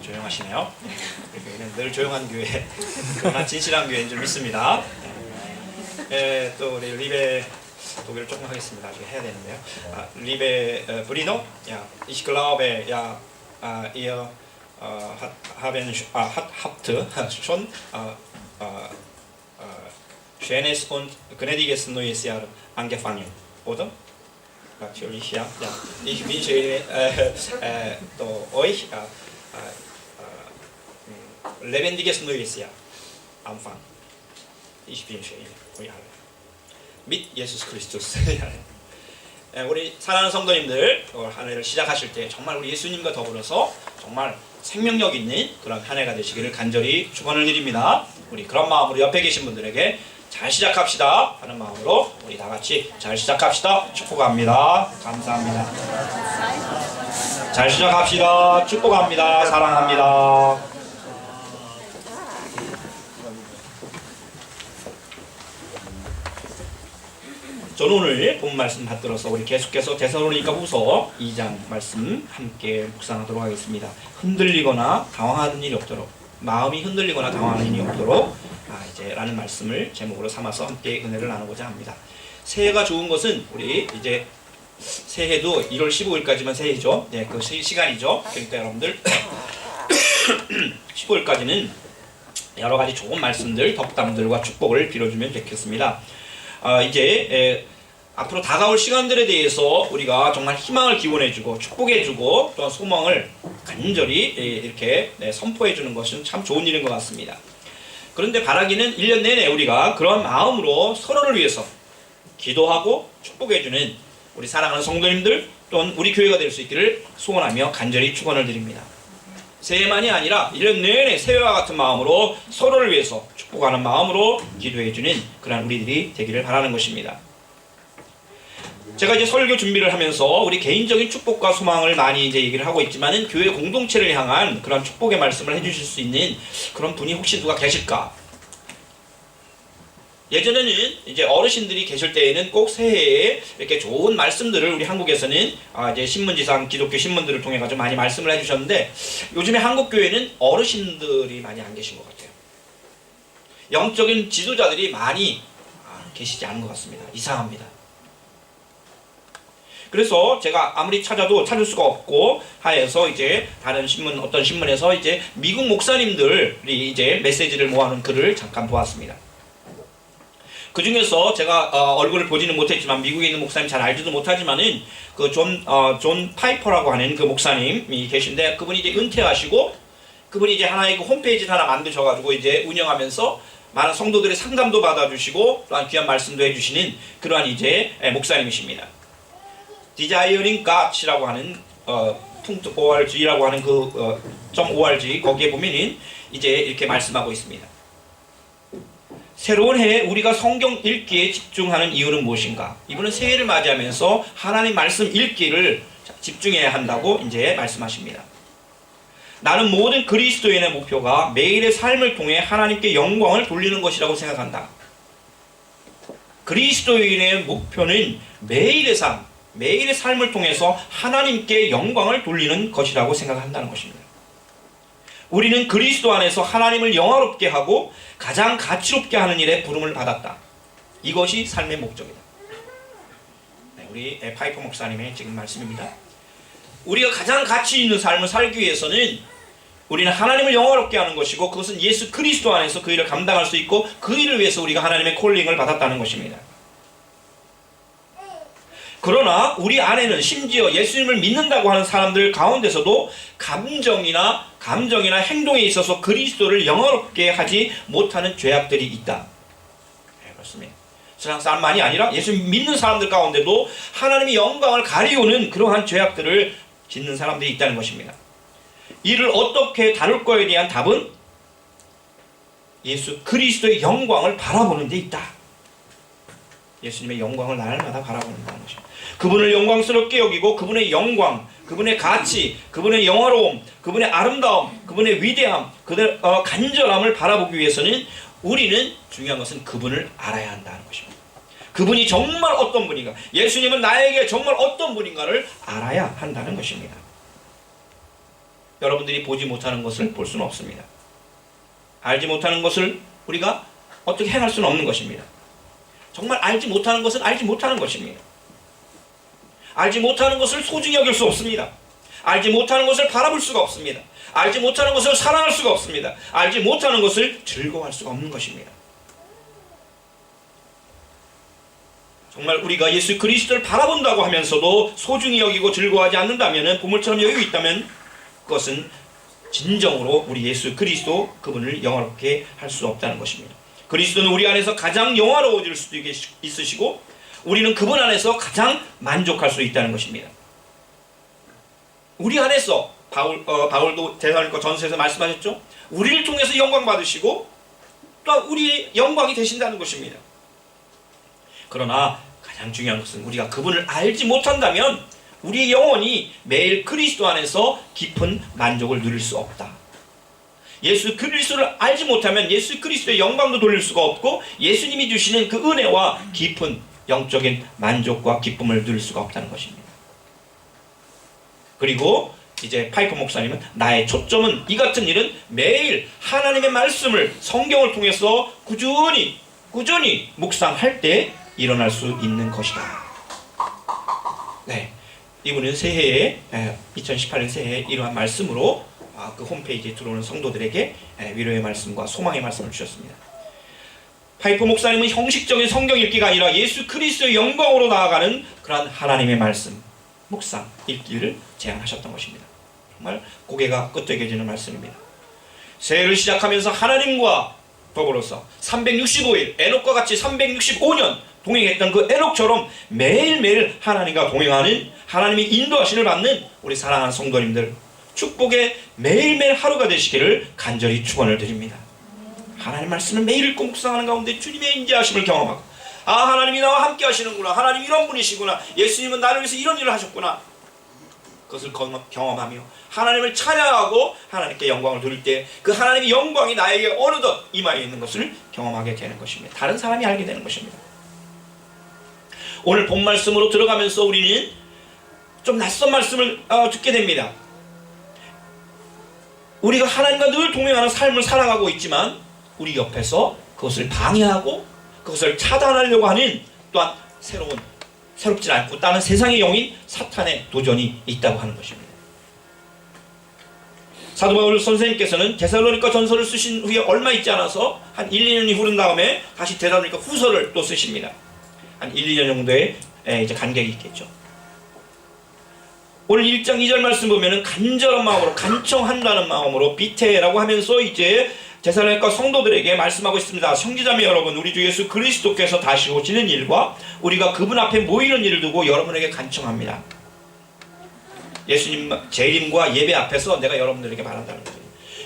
조용하시네요. 우리 교회는 늘 조용한 교회, 그러나 진실한 교회인 줄 믿습니다. 또 우리 리베 독일을 조금 하겠습니다. 아직 해야 되는데요. Liebe Bruno, ja, ich glaube, ja, ihr habt schon schönes und gnädiges neues Jahr angefangen, oder? Natürlich, ja. Ja. Ich wünsche euch lebendiges neues Jahr Anfang. Ich wünsche Ihnen 우리 alle. mit Jesus Christus. 우리 사랑하는 성도님들, 한 해를 시작하실 때 정말 우리 예수님과 더불어서 정말 생명력 있는 그런 한 해가 되시기를 간절히 축원을 드립니다. 우리 그런 마음으로 옆에 계신 분들에게 잘 시작합시다 하는 마음으로 우리 다 같이 잘 시작합시다 축복합니다. 감사합니다. 잘 시작합시다. 축복합니다. 사랑합니다. 저는 오늘 본 말씀 받들어서 우리 계속해서 데살로니가 후서 2장 말씀 함께 묵상하도록 하겠습니다. 흔들리거나 당황하는 일이 없도록, 마음이 흔들리거나 당황하는 일이 없도록 이제 라는 말씀을 제목으로 삼아서 함께 은혜를 나누고자 합니다. 새해가 좋은 것은 우리 이제 새해도 1월 15일까지만 새해죠. 네, 그 시간이죠. 그러니까 여러분들 15일까지는 여러 가지 좋은 말씀들, 덕담들과 축복을 빌어주면 좋겠습니다. 이제 앞으로 다가올 시간들에 대해서 우리가 정말 희망을 기원해주고 축복해주고 또한 소망을 간절히 이렇게 선포해주는 것은 참 좋은 일인 것 같습니다. 그런데 바라기는 1년 내내 우리가 그런 마음으로 서로를 위해서 기도하고 축복해주는 우리 사랑하는 성도님들 또는 우리 교회가 될 수 있기를 소원하며 간절히 축원을 드립니다. 새해만이 아니라 1년 내내 새해와 같은 마음으로 서로를 위해서 축복하는 마음으로 기도해주는 그런 우리들이 되기를 바라는 것입니다. 제가 이제 설교 준비를 하면서 우리 개인적인 축복과 소망을 많이 이제 얘기를 하고 있지만은 교회 공동체를 향한 그런 축복의 말씀을 해주실 수 있는 그런 분이 혹시 누가 계실까? 예전에는 이제 어르신들이 계실 때에는 꼭 새해에 이렇게 좋은 말씀들을 우리 한국에서는 이제 신문지상 기독교 신문들을 통해 가지고 많이 말씀을 해주셨는데 요즘에 한국 교회는 어르신들이 많이 안 계신 것 같아요. 영적인 지도자들이 많이 계시지 않은 것 같습니다. 이상합니다. 그래서 제가 아무리 찾아도 찾을 수가 없고 하여서 이제 다른 신문 어떤 신문에서 이제 미국 목사님들이 이제 메시지를 모아놓은 글을 잠깐 보았습니다. 그 중에서 제가 얼굴을 보지는 못했지만 미국에 있는 목사님 잘 알지도 못하지만은 그 존 파이퍼라고 하는 그 목사님이 계신데 그분이 이제 은퇴하시고 그분이 이제 하나의 그 홈페이지를 하나 만드셔가지고 이제 운영하면서 많은 성도들의 상담도 받아주시고 또한 귀한 말씀도 해주시는 그러한 이제 목사님이십니다. Desiring God이라고 하는 .org라고 하는 그 .org 거기에 보면은 이제 이렇게 말씀하고 있습니다. 새로운 해에 우리가 성경 읽기에 집중하는 이유는 무엇인가? 이분은 새해를 맞이하면서 하나님 말씀 읽기를 집중해야 한다고 이제 말씀하십니다. 나는 모든 그리스도인의 목표가 매일의 삶을 통해 하나님께 영광을 돌리는 것이라고 생각한다. 그리스도인의 목표는 매일의 삶, 매일의 삶을 통해서 하나님께 영광을 돌리는 것이라고 생각한다는 것입니다. 우리는 그리스도 안에서 하나님을 영화롭게 하고 가장 가치롭게 하는 일에 부름을 받았다. 이것이 삶의 목적이다. 우리 파이퍼 목사님의 지금 말씀입니다. 우리가 가장 가치 있는 삶을 살기 위해서는 우리는 하나님을 영화롭게 하는 것이고 그것은 예수 그리스도 안에서 그 일을 감당할 수 있고 그 일을 위해서 우리가 하나님의 콜링을 받았다는 것입니다. 그러나 우리 안에는 심지어 예수님을 믿는다고 하는 사람들 가운데서도 감정이나 행동에 있어서 그리스도를 영화롭게 하지 못하는 죄악들이 있다. 네, 그렇습니다. 세상 사람만이 아니라 예수님 믿는 사람들 가운데도 하나님의 영광을 가리우는 그러한 죄악들을 짓는 사람들이 있다는 것입니다. 이를 어떻게 다룰 거에 대한 답은 예수 그리스도의 영광을 바라보는 데 있다. 예수님의 영광을 날마다 바라보는다는 것입니다. 그분을 영광스럽게 여기고 그분의 영광, 그분의 가치, 그분의 영화로움, 그분의 아름다움, 그분의 위대함, 그분의 간절함을 바라보기 위해서는 우리는 중요한 것은 그분을 알아야 한다는 것입니다. 그분이 정말 어떤 분인가, 예수님은 나에게 정말 어떤 분인가를 알아야 한다는 것입니다. 여러분들이 보지 못하는 것을 볼 수는 없습니다. 알지 못하는 것을 우리가 어떻게 행할 수는 없는 것입니다. 정말 알지 못하는 것은 알지 못하는 것입니다. 알지 못하는 것을 소중히 여길 수 없습니다. 알지 못하는 것을 바라볼 수가 없습니다. 알지 못하는 것을 사랑할 수가 없습니다. 알지 못하는 것을 즐거워할 수가 없는 것입니다. 정말 우리가 예수 그리스도를 바라본다고 하면서도 소중히 여기고 즐거워하지 않는다면, 보물처럼 여기고 있다면 그것은 진정으로 우리 예수 그리스도 그분을 영화롭게 할 수 없다는 것입니다. 그리스도는 우리 안에서 가장 영화로워질 수도 있으시고 우리는 그분 안에서 가장 만족할 수 있다는 것입니다. 우리 안에서 바울도 데살로니가 전서에서 말씀하셨죠. 우리를 통해서 영광 받으시고 또한 우리의 영광이 되신다는 것입니다. 그러나 가장 중요한 것은 우리가 그분을 알지 못한다면 우리의 영혼이 매일 그리스도 안에서 깊은 만족을 누릴 수 없다. 예수 그리스도를 알지 못하면 예수 그리스도의 영광도 돌릴 수가 없고 예수님이 주시는 그 은혜와 깊은 영적인 만족과 기쁨을 누릴 수가 없다는 것입니다. 그리고 이제 파이퍼 목사님은 나의 초점은 이 같은 일은 매일 하나님의 말씀을 성경을 통해서 꾸준히 묵상할 때 일어날 수 있는 것이다. 네, 이분은 새해에 2018년 새해에 이러한 말씀으로 그 홈페이지에 들어오는 성도들에게 위로의 말씀과 소망의 말씀을 주셨습니다. 파이퍼 목사님은 형식적인 성경 읽기가 아니라 예수 그리스도의 영광으로 나아가는 그러한 하나님의 말씀 묵상 읽기를 제안하셨던 것입니다. 정말 고개가 끄덕여지는 말씀입니다. 새해를 시작하면서 하나님과 더불어서 365일 에녹과 같이 365년 동행했던 그 에녹처럼 매일매일 하나님과 동행하는, 하나님이 인도하심을 받는 우리 사랑하는 성도님들, 축복의 매일매일 하루가 되시기를 간절히 축원을 드립니다. 하나님 말씀을 매일 읽고 묵상하는 가운데 주님의 인자하심을 경험하고, 하나님이 나와 함께 하시는구나, 하나님 이런 분이시구나, 예수님은 나를 위해서 이런 일을 하셨구나, 그것을 경험하며 하나님을 찬양하고 하나님께 영광을 드릴 때 그 하나님의 영광이 나에게 어느덧 임하여 있는 것을 경험하게 되는 것입니다. 다른 사람이 알게 되는 것입니다. 오늘 본 말씀으로 들어가면서 우리는 좀 낯선 말씀을 듣게 됩니다. 우리가 하나님과 늘 동행하는 삶을 살아가고 있지만 우리 옆에서 그것을 방해하고 그것을 차단하려고 하는 또한 새롭지 않고 다른 세상의 영인 사탄의 도전이 있다고 하는 것입니다. 사도 바울 선생님께서는 데살로니가 전서를 쓰신 후에 얼마 있지 않아서 한 1, 2년이 흐른 다음에 다시 데살로니가 후서를 또 쓰십니다. 한 1, 2년 정도의 이제 간격이 있겠죠. 오늘 1장 2절 말씀 보면은 간절한 마음으로, 간청한다는 마음으로 비테라고 하면서 이제 데살로니가 성도들에게 말씀하고 있습니다. 형제자매 여러분, 우리 주 예수 그리스도께서 다시 오시는 일과 우리가 그분 앞에 모이는 일을 두고 여러분에게 간청합니다. 예수님 재림과 예배 앞에서 내가 여러분들에게 말한다는 거예요.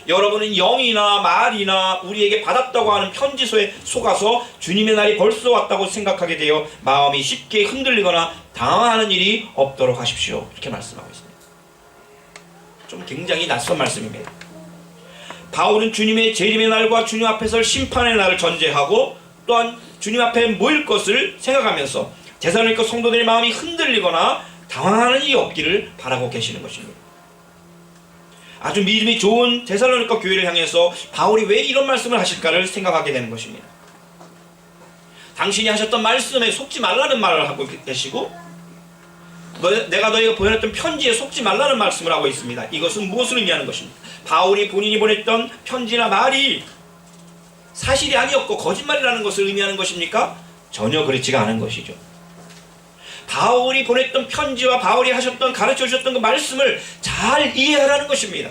여러분은 영이나 말이나 우리에게 받았다고 하는 편지서에 속아서 주님의 날이 벌써 왔다고 생각하게 되어 마음이 쉽게 흔들리거나 당황하는 일이 없도록 하십시오. 이렇게 말씀하고 있습니다. 좀 굉장히 낯선 말씀입니다. 바울은 주님의 재림의 날과 주님 앞에서 심판의 날을 전제하고 또한 주님 앞에 모일 것을 생각하면서 데살로니가 성도들의 마음이 흔들리거나 당황하는 일이 없기를 바라고 계시는 것입니다. 아주 믿음이 좋은 데살로니가 교회를 향해서 바울이 왜 이런 말씀을 하실까를 생각하게 되는 것입니다. 당신이 하셨던 말씀에 속지 말라는 말을 하고 계시고 내가 너희가 보냈던 편지에 속지 말라는 말씀을 하고 있습니다. 이것은 무엇을 의미하는 것입니까? 바울이 본인이 보냈던 편지나 말이 사실이 아니었고 거짓말이라는 것을 의미하는 것입니까? 전혀 그렇지가 않은 것이죠. 바울이 보냈던 편지와 바울이 하셨던, 가르쳐 주셨던 그 말씀을 잘 이해하라는 것입니다.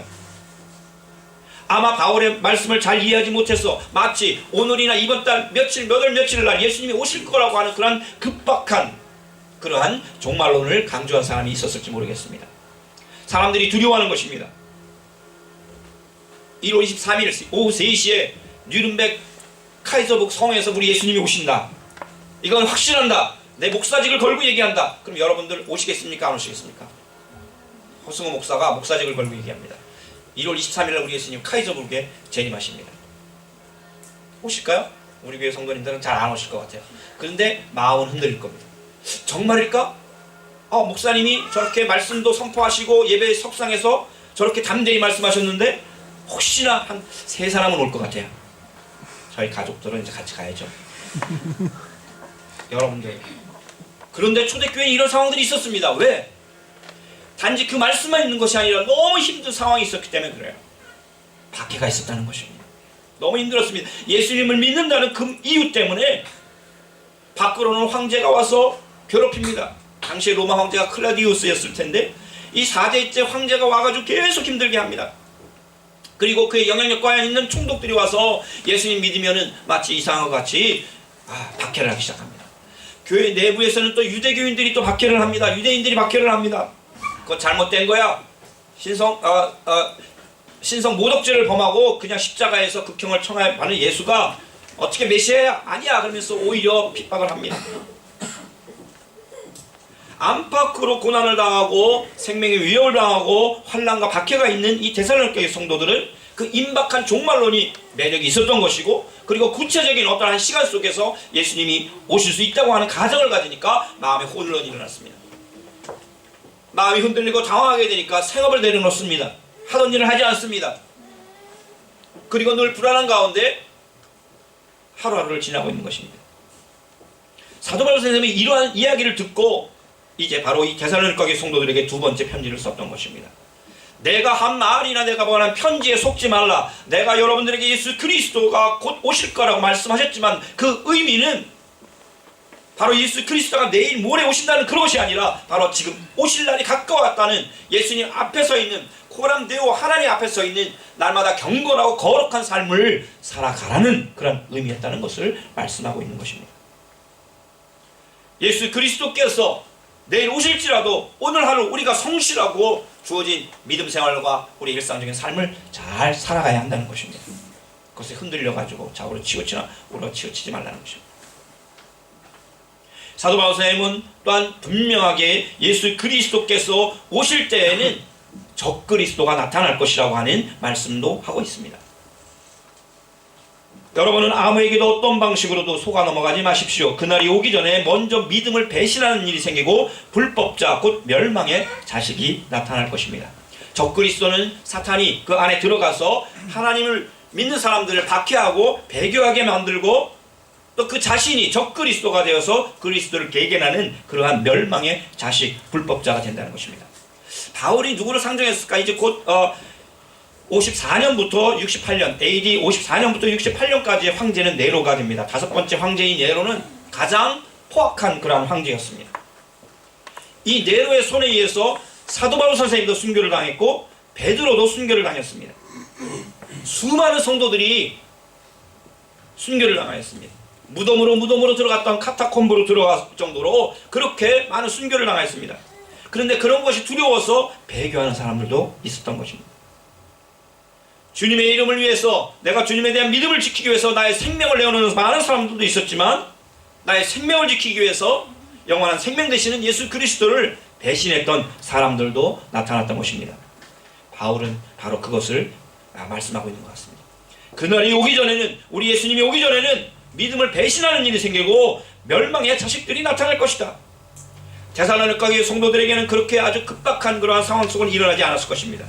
아마 바울의 말씀을 잘 이해하지 못해서 마치 오늘이나 이번 달 몇 월 며칠 날 예수님이 오실 거라고 하는 그러한 급박한 그러한 종말론을 강조한 사람이 있었을지 모르겠습니다. 사람들이 두려워하는 것입니다. 1월 23일 오후 3시에 뉘른베르크 카이저북 성에서 우리 예수님이 오신다. 이건 확실한다. 내 목사직을 걸고 얘기한다. 그럼 여러분들 오시겠습니까? 안 오시겠습니까? 허승호 목사가 목사직을 걸고 얘기합니다. 1월 23일 우리 예수님 카이저북에 재림하십니다. 오실까요? 우리 교회 성도님들은 잘 안 오실 것 같아요. 그런데 마음은 흔들릴 겁니다. 정말일까? 목사님이 저렇게 말씀도 선포하시고 예배 석상에서 저렇게 담대히 말씀하셨는데 혹시나 한 3사람은 올 것 같아요. 저희 가족들은 이제 같이 가야죠. 여러분들, 그런데 초대교회에 이런 상황들이 있었습니다. 왜? 단지 그 말씀만 있는 것이 아니라 너무 힘든 상황이 있었기 때문에 그래요. 박해가 있었다는 것입니다. 너무 힘들었습니다. 예수님을 믿는다는 그 이유 때문에 밖으로는 황제가 와서 괴롭힙니다. 당시에 로마 황제가 클라디우스였을 텐데 이 4대째 황제가 와가지고 계속 힘들게 합니다. 그리고 그의 영향력과에 있는 총독들이 와서 예수님 믿으면은 마치 이상한 것 같이 박해를 하기 시작합니다. 교회 내부에서는 또 유대교인들이 또 박해를 합니다. 유대인들이 박해를 합니다. 그거 잘못된 거야. 신성 모독죄를 범하고 그냥 십자가에서 극형을 청하는 예수가 어떻게 메시아야? 아니야. 그러면서 오히려 핍박을 합니다. 안팎으로 고난을 당하고 생명의 위협을 당하고 환난과 박해가 있는 이 데살로니가 성도들은 그 임박한 종말론이 매력이 있었던 것이고, 그리고 구체적인 어떠한 시간 속에서 예수님이 오실 수 있다고 하는 가정을 가지니까 마음에 혼란이 일어났습니다. 마음이 흔들리고 당황하게 되니까 생업을 내려놓습니다. 하던 일을 하지 않습니다. 그리고 늘 불안한 가운데 하루하루를 지나고 있는 것입니다. 사도 바울 선생님이 이러한 이야기를 듣고 이제 바로 이 데살로니가 성도들에게 2번째 편지를 썼던 것입니다. 내가 한 말이나 내가 보낸 편지에 속지 말라. 내가 여러분들에게 예수 그리스도가 곧 오실 거라고 말씀하셨지만 그 의미는 바로 예수 그리스도가 내일 모레 오신다는 그런 것이 아니라 바로 지금 오실 날이 가까웠다는, 예수님 앞에 서 있는 코람 데오 하나님 앞에 서 있는 날마다 경건하고 거룩한 삶을 살아가라는 그런 의미였다는 것을 말씀하고 있는 것입니다. 예수 그리스도께서 내일 오실지라도 오늘 하루 우리가 성실하고 주어진 믿음 생활과 우리 일상적인 삶을 잘 살아가야 한다는 것입니다. 그것에 흔들려가지고 좌우로 치우치나 우로 치우치지 말라는 것입니다. 사도 바울 선생님은 또한 분명하게 예수 그리스도께서 오실 때에는 적그리스도가 나타날 것이라고 하는 말씀도 하고 있습니다. 여러분은 아무에게도 어떤 방식으로도 속아 넘어가지 마십시오. 그날이 오기 전에 먼저 믿음을 배신하는 일이 생기고 불법자 곧 멸망의 자식이 나타날 것입니다. 적그리스도는 사탄이 그 안에 들어가서 하나님을 믿는 사람들을 박해하고 배교하게 만들고 또 그 자신이 적그리스도가 되어서 그리스도를 개견하는 그러한 멸망의 자식, 불법자가 된다는 것입니다. 바울이 누구를 상정했을까? 이제 곧 54년부터 68년, AD 54년부터 68년까지의 황제는 네로가 됩니다. 5번째 황제인 네로는 가장 포악한 그러한 황제였습니다. 이 네로의 손에 의해서 사도 바울 선생님도 순교를 당했고 베드로도 순교를 당했습니다. 수많은 성도들이 순교를 당하였습니다. 무덤으로 들어갔던 카타콤브로 들어갈 정도로 그렇게 많은 순교를 당하였습니다. 그런데 그런 것이 두려워서 배교하는 사람들도 있었던 것입니다. 주님의 이름을 위해서, 내가 주님에 대한 믿음을 지키기 위해서 나의 생명을 내어놓는 많은 사람들도 있었지만 나의 생명을 지키기 위해서 영원한 생명 되시는 예수 그리스도를 배신했던 사람들도 나타났던 것입니다. 바울은 바로 그것을 말씀하고 있는 것 같습니다. 그날이 오기 전에는, 우리 예수님이 오기 전에는 믿음을 배신하는 일이 생기고 멸망의 자식들이 나타날 것이다. 데살로니가 성도들에게는 그렇게 아주 급박한 그러한 상황 속은 일어나지 않았을 것입니다.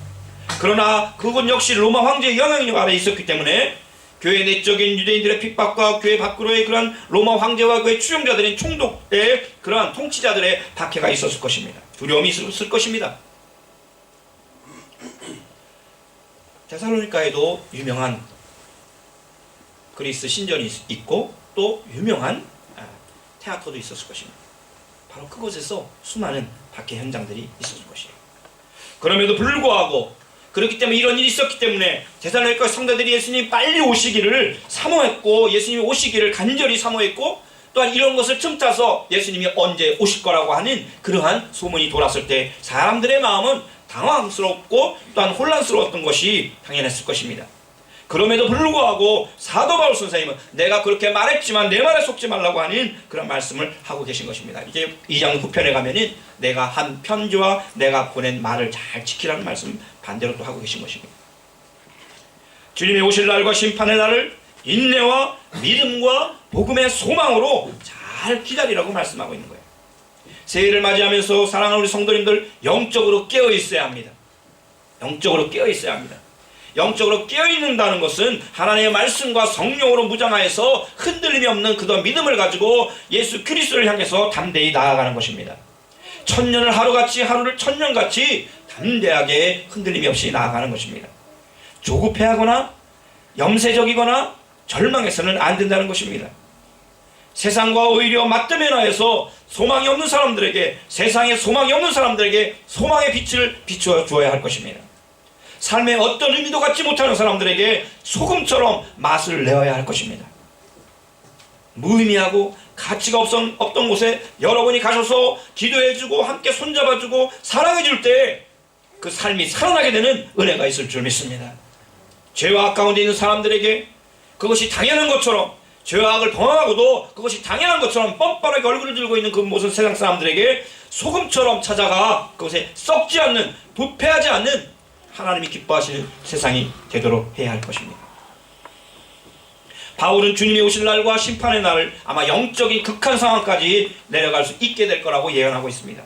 그러나 그곳 역시 로마 황제의 영향력 아래에 있었기 때문에 교회 내적인 유대인들의 핍박과 교회 밖으로의 그러한 로마 황제와 그의 추종자들인 총독의 그러한 통치자들의 박해가 있었을 것입니다. 두려움이 있었을 것입니다. 데살로니가에도 유명한 그리스 신전이 있고 또 유명한 테아터도 있었을 것입니다. 바로 그곳에서 수많은 박해 현장들이 있었을 것이에요. 그럼에도 불구하고 그렇기 때문에 이런 일이 있었기 때문에 데살로니가 성도들이 예수님이 빨리 오시기를 사모했고 예수님이 오시기를 간절히 사모했고 또한 이런 것을 틈타서 예수님이 언제 오실 거라고 하는 그러한 소문이 돌았을 때 사람들의 마음은 당황스럽고 또한 혼란스러웠던 것이 당연했을 것입니다. 그럼에도 불구하고 사도 바울 선생님은 내가 그렇게 말했지만 내 말에 속지 말라고 하는 그런 말씀을 하고 계신 것입니다. 이제 2장 후편에 가면은 내가 한 편지와 내가 보낸 말을 잘 지키라는 말씀 반대로 또 하고 계신 것입니다. 주님의 오실 날과 심판의 날을 인내와 믿음과 복음의 소망으로 잘 기다리라고 말씀하고 있는 거예요. 새해를 맞이하면서 사랑하는 우리 성도님들 영적으로 깨어 있어야 합니다. 영적으로 깨어 있어야 합니다. 영적으로 깨어 있는다는 것은 하나님의 말씀과 성령으로 무장하여서 흔들림이 없는 그런 믿음을 가지고 예수 그리스도를 향해서 담대히 나아가는 것입니다. 천년을 하루같이, 하루를 천년같이 담대하게 흔들림이 없이 나아가는 것입니다. 조급해하거나 염세적이거나 절망해서는 안 된다는 것입니다. 세상과 오히려 맞대면하여서 소망이 없는 사람들에게, 세상에 소망이 없는 사람들에게 소망의 빛을 비추어 주어야 할 것입니다. 삶에 어떤 의미도 갖지 못하는 사람들에게 소금처럼 맛을 내어야 할 것입니다. 무의미하고 가치가 없던 곳에 여러분이 가셔서 기도해주고 함께 손잡아주고 사랑해줄 때 그 삶이 살아나게 되는 은혜가 있을 줄 믿습니다. 죄와 악 가운데 있는 사람들에게 그것이 당연한 것처럼, 죄와 악을 범하고도 그것이 당연한 것처럼 뻔뻔하게 얼굴을 들고 있는 그 모든 세상 사람들에게 소금처럼 찾아가 그것에 썩지 않는, 부패하지 않는 하나님이 기뻐하시는 세상이 되도록 해야 할 것입니다. 바울은 주님이 오실 날과 심판의 날을 아마 영적인 극한 상황까지 내려갈 수 있게 될 거라고 예언하고 있습니다.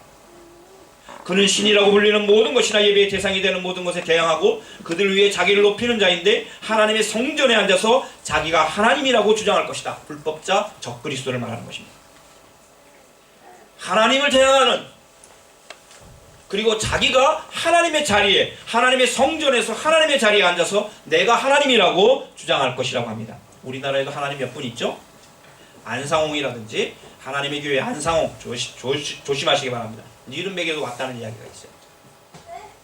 그는 신이라고 불리는 모든 것이나 예배의 대상이 되는 모든 것에 대항하고 그들 위해 자기를 높이는 자인데 하나님의 성전에 앉아서 자기가 하나님이라고 주장할 것이다. 불법자 적그리스도를 말하는 것입니다. 하나님을 대항하는, 그리고 자기가 하나님의 자리에, 하나님의 성전에서 하나님의 자리에 앉아서 내가 하나님이라고 주장할 것이라고 합니다. 우리나라에도 하나님 몇 분 있죠? 안상홍이라든지 하나님의 교회 안상홍 조심하시기 바랍니다. 니른백에도 왔다는 이야기가 있어요.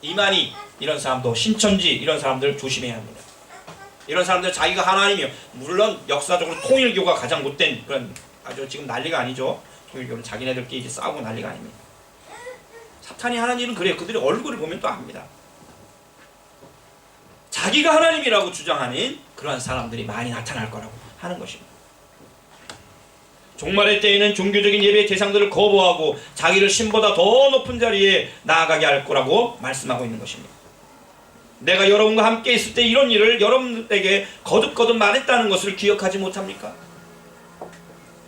이만희 이런 사람도, 신천지 이런 사람들 조심해야 합니다. 이런 사람들 자기가 하나님이요. 물론 역사적으로 통일교가 가장 못된 그런, 아주 지금 난리가 아니죠. 통일교는 자기네들끼리 싸우고 난리가 아닙니다. 사탄이 하는 일은 그래요. 그들의 얼굴을 보면 또 압니다. 자기가 하나님이라고 주장하는 그러한 사람들이 많이 나타날 거라고 하는 것입니다. 종말의 때에는 종교적인 예배의 대상들을 거부하고 자기를 신보다 더 높은 자리에 나아가게 할 거라고 말씀하고 있는 것입니다. 내가 여러분과 함께 있을 때 이런 일을 여러분에게 거듭거듭 말했다는 것을 기억하지 못합니까?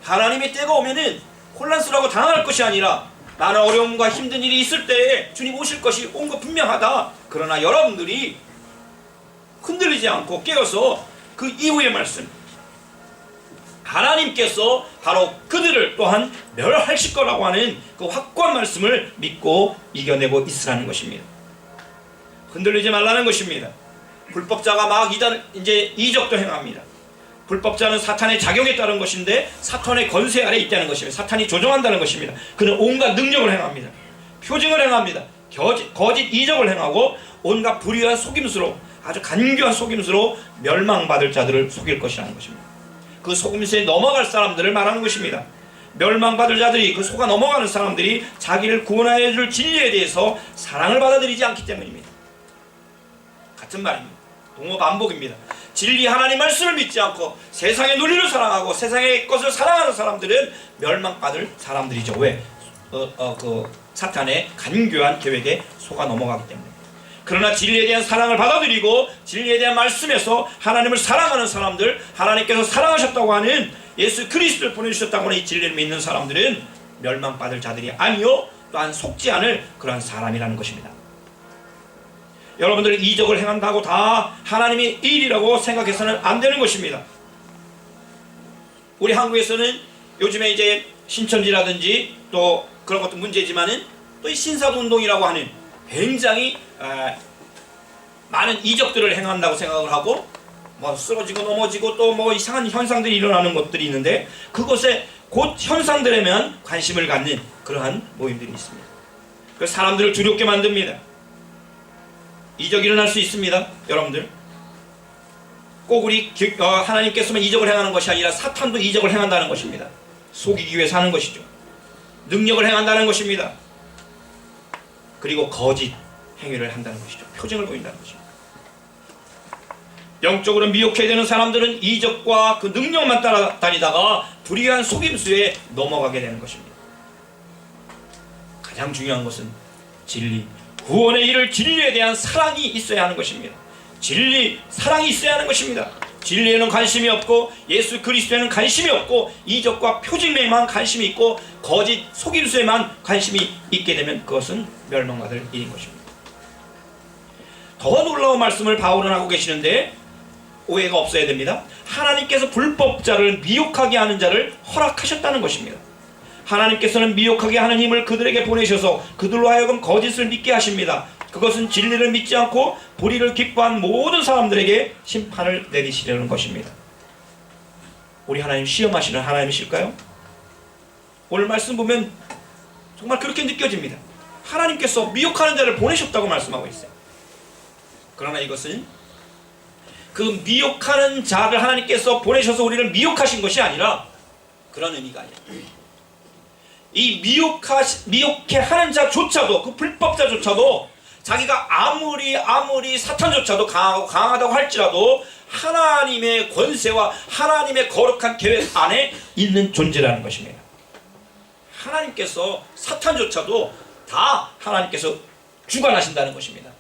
하나님의 때가 오면은 혼란스러워 당할 것이 아니라 나는 어려움과 힘든 일이 있을 때 주님 오실 것이 온 거 분명하다. 그러나 여러분들이 흔들리지 않고 깨어서 그 이후의 말씀, 하나님께서 바로 그들을 또한 멸하실 거라고 하는 그 확고한 말씀을 믿고 이겨내고 있으라는 것입니다. 흔들리지 말라는 것입니다. 불법자가 막 이제 이적도 행합니다. 불법자는 사탄의 작용에 따른 것인데 사탄의 권세 아래 있다는 것입니다. 사탄이 조종한다는 것입니다. 그는 온갖 능력을 행합니다. 표징을 행합니다. 거짓 이적을 행하고 온갖 불의한 속임수로, 아주 간교한 속임수로 멸망받을 자들을 속일 것이라는 것입니다. 그 속임수에 넘어갈 사람들을 말하는 것입니다. 멸망받을 자들이, 그 속아 넘어가는 사람들이 자기를 구원하여 줄 진리에 대해서 사랑을 받아들이지 않기 때문입니다. 같은 말입니다. 동어 반복입니다. 진리 하나님 말씀을 믿지 않고 세상의 논리를 사랑하고 세상의 것을 사랑하는 사람들은 멸망받을 사람들이죠. 왜? 그 사탄의 간교한 계획에 속아 넘어가기 때문에. 그러나 진리에 대한 사랑을 받아들이고 진리에 대한 말씀에서 하나님을 사랑하는 사람들, 하나님께서 사랑하셨다고 하는 예수 그리스도를 보내주셨다고 하는 이 진리를 믿는 사람들은 멸망받을 자들이 아니요 또한 속지 않을 그러한 사람이라는 것입니다. 여러분들이 이적을 행한다고 다 하나님의 일이라고 생각해서는 안 되는 것입니다. 우리 한국에서는 요즘에 이제 신천지라든지 또 그런 것도 문제지만은 또 이 신사도운동이라고 하는 굉장히 많은 이적들을 행한다고 생각을 하고 뭐 쓰러지고 넘어지고 또 뭐 이상한 현상들이 일어나는 것들이 있는데 그것에 곧 현상들에만 관심을 갖는 그러한 모임들이 있습니다. 그래서 사람들을 두렵게 만듭니다. 이적이 일어날 수 있습니다. 여러분들 꼭 우리 하나님께서만 이적을 행하는 것이 아니라 사탄도 이적을 행한다는 것입니다. 속이기 위해서 하는 것이죠. 능력을 행한다는 것입니다. 그리고 거짓 행위를 한다는 것이죠. 표징을 보인다는 것입니다. 영적으로 미혹해야 되는 사람들은 이적과 그 능력만 따라다니다가 불의한 속임수에 넘어가게 되는 것입니다. 가장 중요한 것은 진리, 구원의 일을 진리에 대한 사랑이 있어야 하는 것입니다. 진리, 사랑이 있어야 하는 것입니다. 진리에는 관심이 없고 예수 그리스도에는 관심이 없고 이적과 표징에만 관심이 있고 거짓 속임수에만 관심이 있게 되면 그것은 멸망받을 일인 것입니다. 더 놀라운 말씀을 바울은 하고 계시는데 오해가 없어야 됩니다. 하나님께서 불법자를 미혹하게 하는 자를 허락하셨다는 것입니다. 하나님께서는 미혹하게 하는 힘을 그들에게 보내셔서 그들로 하여금 거짓을 믿게 하십니다. 그것은 진리를 믿지 않고 불의를 기뻐한 모든 사람들에게 심판을 내리시려는 것입니다. 우리 하나님 시험하시는 하나님이실까요? 오늘 말씀 보면 정말 그렇게 느껴집니다. 하나님께서 미혹하는 자를 보내셨다고 말씀하고 있어요. 그러나 이것은 그 미혹하는 자를 하나님께서 보내셔서 우리를 미혹하신 것이 아니라 그런 의미가 아니에요. 이 미혹해 하는 자조차도, 그 불법자조차도 자기가 아무리 사탄조차도 강하다고 할지라도 하나님의 권세와 하나님의 거룩한 계획 안에 있는 존재라는 것입니다. 하나님께서 사탄조차도 다 하나님께서 주관하신다는 것입니다.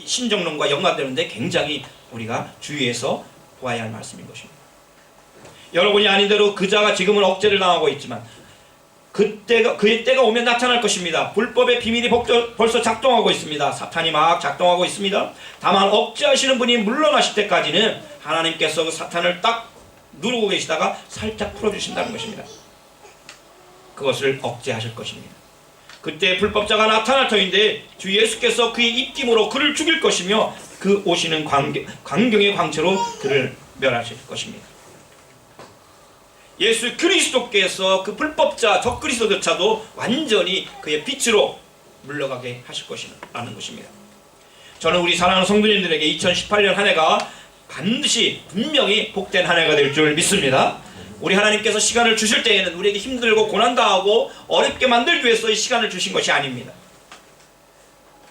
신정론과 연관되는데 굉장히 우리가 주의해서 보아야 할 말씀인 것입니다. 여러분이 아닌 대로 그 자가 지금은 억제를 당하고 있지만 그의 때가 오면 나타날 것입니다. 불법의 비밀이 벌써 작동하고 있습니다. 사탄이 막 작동하고 있습니다. 다만 억제하시는 분이 물러나실 때까지는 하나님께서 그 사탄을 딱 누르고 계시다가 살짝 풀어주신다는 것입니다. 그것을 억제하실 것입니다. 그때 불법자가 나타날 터인데 주 예수께서 그의 입김으로 그를 죽일 것이며 그 오시는 광경의 광채로 그를 멸하실 것입니다. 예수 그리스도께서 그 불법자 적그리스도조차도 완전히 그의 빛으로 물러가게 하실 것이라는 것입니다. 저는 우리 사랑하는 성도님들에게 2018년 한 해가 반드시 분명히 복된 한 해가 될 줄 믿습니다. 우리 하나님께서 시간을 주실 때에는 우리에게 힘들고 고난당하고 어렵게 만들기 위해서 이 시간을 주신 것이 아닙니다.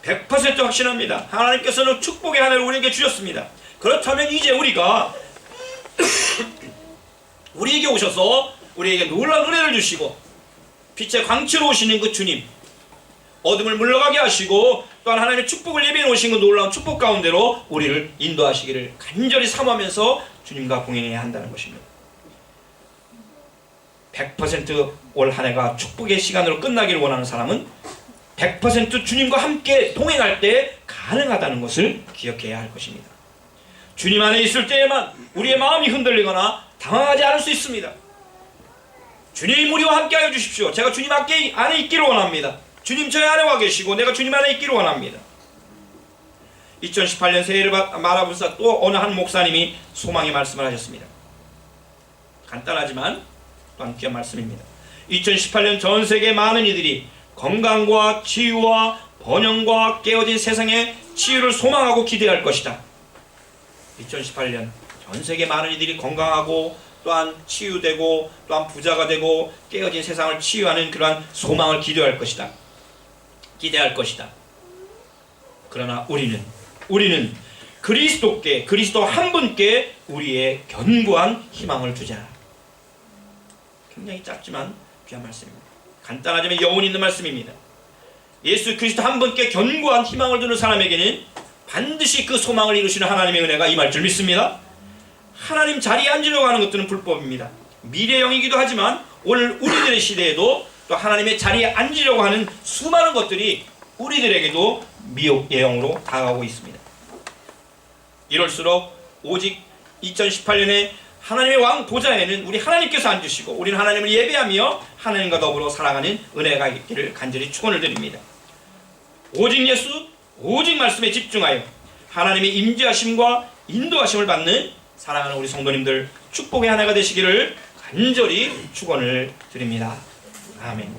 100% 확신합니다. 하나님께서는 축복의 한 해를 우리에게 주셨습니다. 그렇다면 이제 우리가 우리에게 오셔서 우리에게 놀라운 은혜를 주시고 빛의 광채로 오시는 그 주님, 어둠을 물러가게 하시고 또한 하나님의 축복을 예비해 놓으신 그 놀라운 축복 가운데로 우리를 인도하시기를 간절히 사모하면서 주님과 동행해야 한다는 것입니다. 100% 올 한 해가 축복의 시간으로 끝나기를 원하는 사람은 100% 주님과 함께 동행할 때 가능하다는 것을 기억해야 할 것입니다. 주님 안에 있을 때에만 우리의 마음이 흔들리거나 당황하지 않을 수 있습니다. 주님 우리와 함께 하여 주십시오. 제가 주님 안에 있기를 원합니다. 주님 저희 안에 와 계시고 내가 주님 안에 있기를 원합니다. 2018년 새해를 말하면서 또 어느 한 목사님이 소망의 말씀을 하셨습니다. 간단하지만 또한 귀한 말씀입니다. 2018년 전 세계 많은 이들이 건강과 치유와 번영과 깨어진 세상의 치유를 소망하고 기대할 것이다. 2018년 전 세계 많은 이들이 건강하고 또한 치유되고 또한 부자가 되고 깨어진 세상을 치유하는 그러한 소망을 기대할 것이다. 그러나 우리는 그리스도께, 그리스도 한 분께 우리의 견고한 희망을 두자. 굉장히 짧지만 귀한 말씀입니다. 간단하지만 여운 있는 말씀입니다. 예수 그리스도 한 분께 견고한 희망을 두는 사람에게는 반드시 그 소망을 이루시는 하나님의 은혜가 임할 줄 믿습니다. 하나님 자리에 앉으려고 하는 것들은 불법입니다. 미래형이기도 하지만 오늘 우리들의 시대에도 또 하나님의 자리에 앉으려고 하는 수많은 것들이 우리들에게도 미혹 예형으로 다가오고 있습니다. 이럴수록 오직 2018년에 하나님의 왕 보좌에는 우리 하나님께서 앉으시고 우리는 하나님을 예배하며 하나님과 더불어 살아가는 은혜가 있기를 간절히 축원을 드립니다. 오직 예수, 오직 말씀에 집중하여 하나님의 임재하심과 인도하심을 받는 사랑하는 우리 성도님들 축복의 한 해가 되시기를 간절히 축원을 드립니다. 아멘.